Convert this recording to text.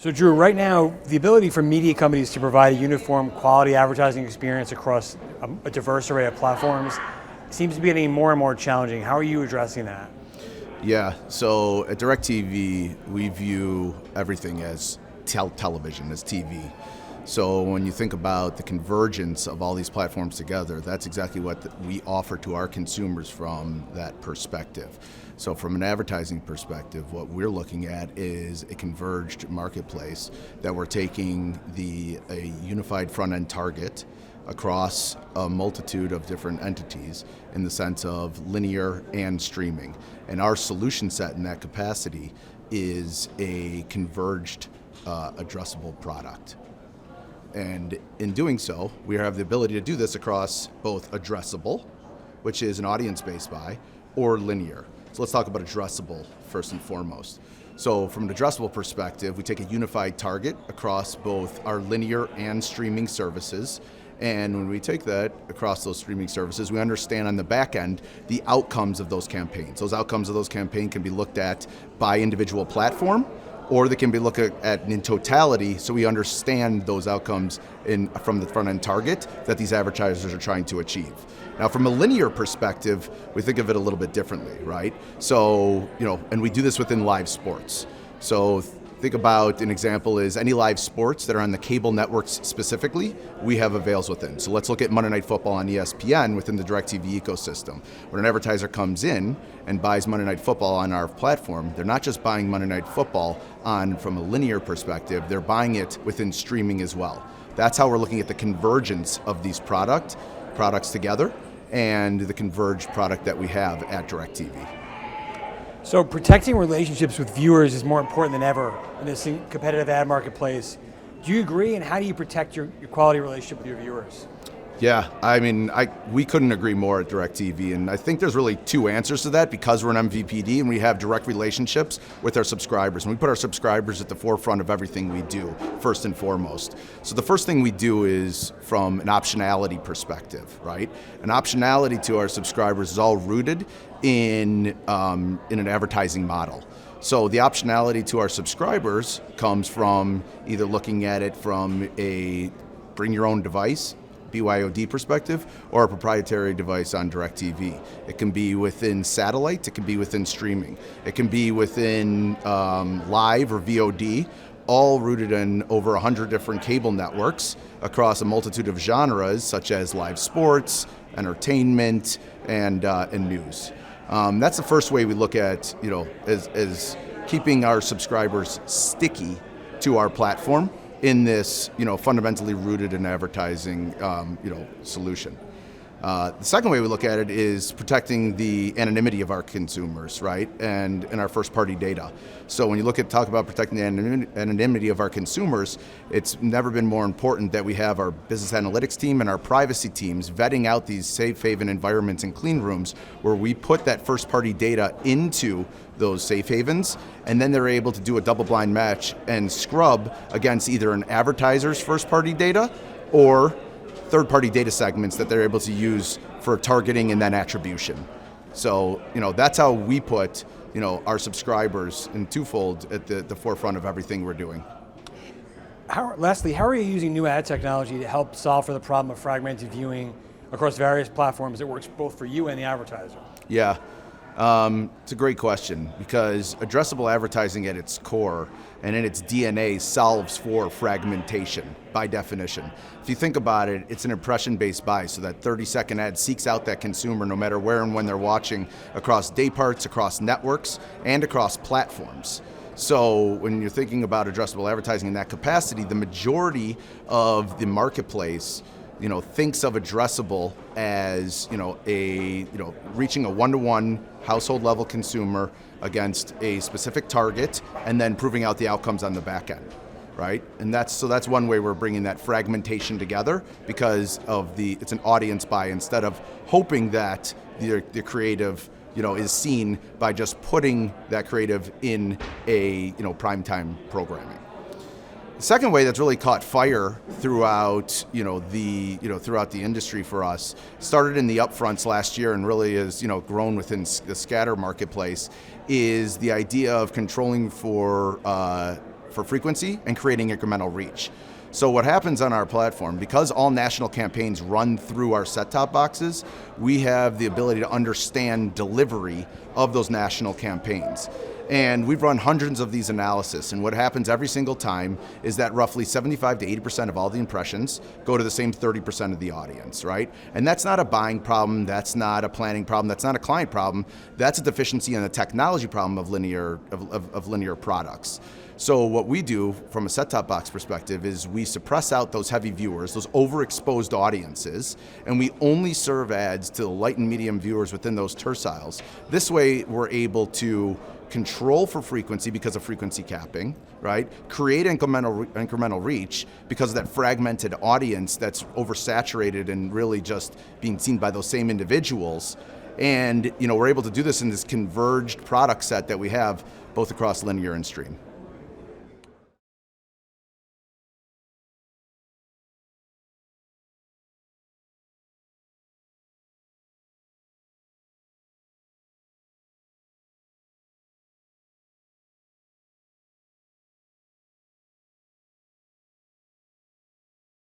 So Drew, right now, the ability for media companies to provide a uniform quality advertising experience across a diverse array of platforms seems to be getting more and more challenging. How are you addressing that? Yeah, so at DirecTV, we view everything as television, as TV. So when you think about the convergence of all these platforms together, that's exactly what we offer to our consumers from that perspective. So from an advertising perspective, what we're looking at is a converged marketplace that we're taking a unified front-end target across a multitude of different entities in the sense of linear and streaming. And our solution set in that capacity is a converged addressable product. And in doing so, we have the ability to do this across both addressable, which is an audience-based buy, or linear. So let's talk about addressable first and foremost. So from an addressable perspective, we take a unified target across both our linear and streaming services. And when we take that across those streaming services, we understand on the back end the outcomes of those campaigns. Those outcomes of those campaigns can be looked at by individual platform, or they can be looked at in totality, so we understand those outcomes from the front-end target that these advertisers are trying to achieve. Now, from a linear perspective, we think of it a little bit differently, right? So, and we do this within live sports. So think about an example is any live sports that are on the cable networks specifically, we have avails within. So let's look at Monday Night Football on ESPN within the DirecTV ecosystem. When an advertiser comes in and buys Monday Night Football on our platform, they're not just buying Monday Night Football from a linear perspective, they're buying it within streaming as well. That's how we're looking at the convergence of these products together and the converged product that we have at DirecTV. So protecting relationships with viewers is more important than ever in this competitive ad marketplace. Do you agree, and how do you protect your quality relationship with your viewers? Yeah, I mean, we couldn't agree more at DirecTV, and I think there's really two answers to that because we're an MVPD and we have direct relationships with our subscribers, and we put our subscribers at the forefront of everything we do, first and foremost. So the first thing we do is from an optionality perspective, right? An optionality to our subscribers is all rooted in an advertising model. So the optionality to our subscribers comes from either looking at it from a bring your own device, BYOD perspective, or a proprietary device on DirecTV. It can be within satellite, it can be within streaming, it can be within live or VOD, all rooted in over 100 different cable networks across a multitude of genres such as live sports, entertainment, and news. That's the first way we look at, as keeping our subscribers sticky to our platform in this, fundamentally rooted in advertising, solution. The second way we look at it is protecting the anonymity of our consumers, right, and our first-party data. So when you talk about protecting the anonymity of our consumers, it's never been more important that we have our business analytics team and our privacy teams vetting out these safe haven environments and clean rooms where we put that first-party data into those safe havens, and then they're able to do a double-blind match and scrub against either an advertiser's first-party data or third-party data segments that they're able to use for targeting and then attribution. So, that's how we put, our subscribers in twofold at the forefront of everything we're doing. Lastly, how are you using new ad technology to help solve for the problem of fragmented viewing across various platforms that works both for you and the advertiser? Yeah. It's a great question because addressable advertising at its core and in its DNA solves for fragmentation by definition. If you think about it, it's an impression-based buy, so that 30-second ad seeks out that consumer no matter where and when they're watching across day parts, across networks, and across platforms. So when you're thinking about addressable advertising in that capacity, the majority of the marketplace thinks of addressable as, reaching a one-to-one household level consumer against a specific target and then proving out the outcomes on the back end, right? And that's one way we're bringing that fragmentation together because it's an audience buy instead of hoping that the creative, is seen by just putting that creative in a, primetime programming. The second way that's really caught fire throughout, throughout the industry for us started in the upfronts last year and really has, grown within the scatter marketplace is the idea of controlling for for frequency and creating incremental reach. So what happens on our platform, because all national campaigns run through our set-top boxes, we have the ability to understand delivery of those national campaigns. And we've run hundreds of these analysis, and what happens every single time is that roughly 75 to 80% of all the impressions go to the same 30% of the audience, right? And that's not a buying problem, that's not a planning problem, that's not a client problem, that's a deficiency in the technology problem of linear products. So what we do from a set-top box perspective is we suppress out those heavy viewers, those overexposed audiences, and we only serve ads to the light and medium viewers within those terciles. This way we're able to control for frequency because of frequency capping, right? Create incremental reach because of that fragmented audience that's oversaturated and really just being seen by those same individuals. And we're able to do this in this converged product set that we have both across linear and stream.